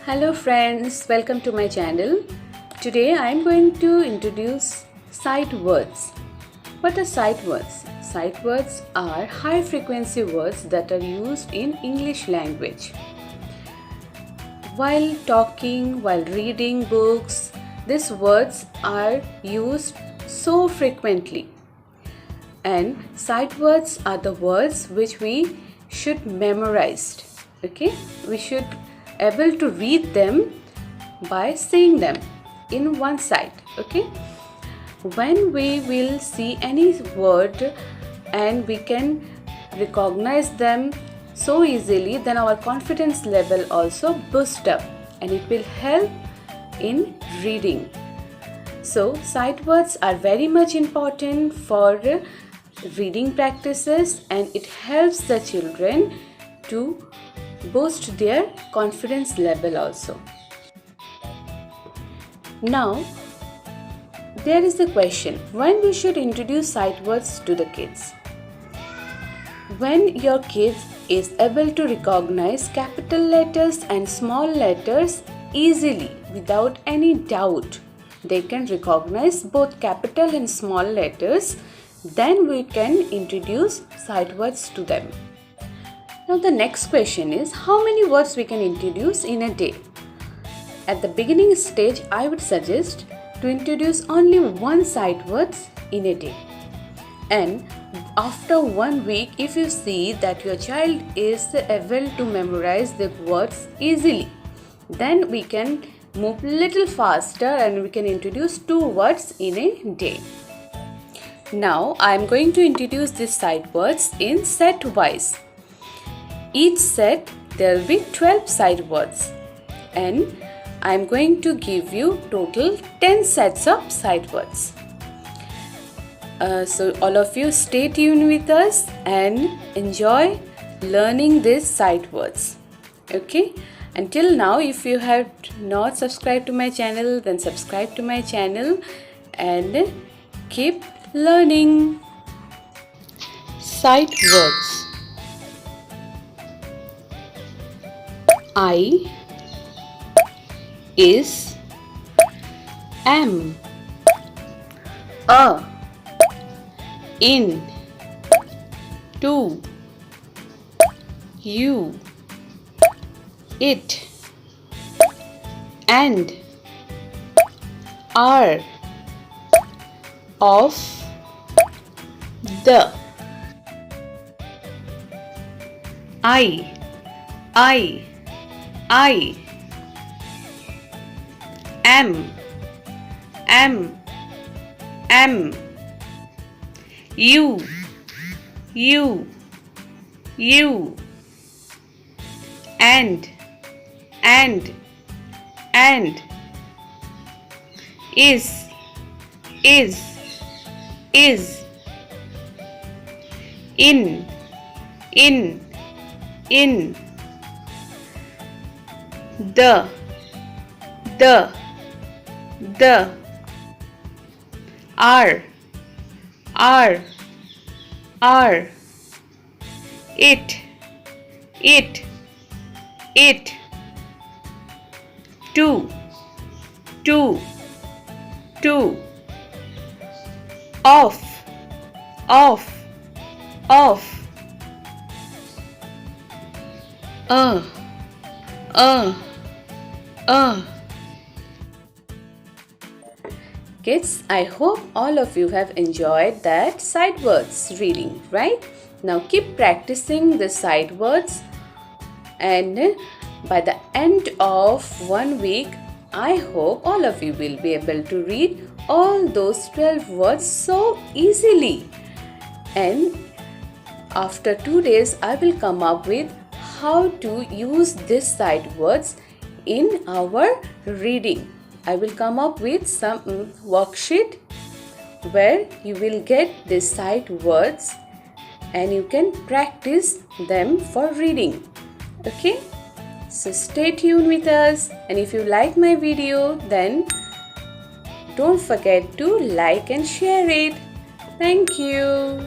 Hello friends, welcome to my channel. Today I am going to introduce sight words. What are sight words? Sight words are high frequency words that are used in English language. While talking, while reading books, these words are used so frequently. And sight words are the words which we should memorize. Okay? We should able to read them by saying them in one sight. Okay, when we will see any word and we can recognize them so easily, then our confidence level also boost up and it will help in reading. So sight words are very much important for reading practices, and it helps the children to boost their confidence level also. Now, there is the question, when we should introduce sight words to the kids? When your kid is able to recognize capital letters and small letters easily without any doubt, they can recognize both capital and small letters, then we can introduce sight words to them. Now the next question is, how many words we can introduce in a day? At the beginning stage, I would suggest to introduce only one sight words in a day. And after 1 week, if you see that your child is able to memorize the words easily, then we can move little faster and we can introduce 2 words in a day. Now I am going to introduce these sight words in set wise. Each set there will be 12 sight words, and I am going to give you total 10 sets of sight words. So all of you stay tuned with us and enjoy learning these sight words. Okay? Until now, if you have not subscribed to my channel, then subscribe to my channel and keep learning. Sight words. I is am a in to you it and are of the I am you and is in the are it to of Kids, I hope all of you have enjoyed that sight words reading, right? Now keep practicing the sight words, and by the end of 1 week, I hope all of you will be able to read all those 12 words so easily. And after 2 days, I will come up with how to use these sight words in our reading. I will come up with some worksheet where you will get these sight words and you can practice them for reading. Okay? So stay tuned with us, and if you like my video, then don't forget to like and share it. Thank you.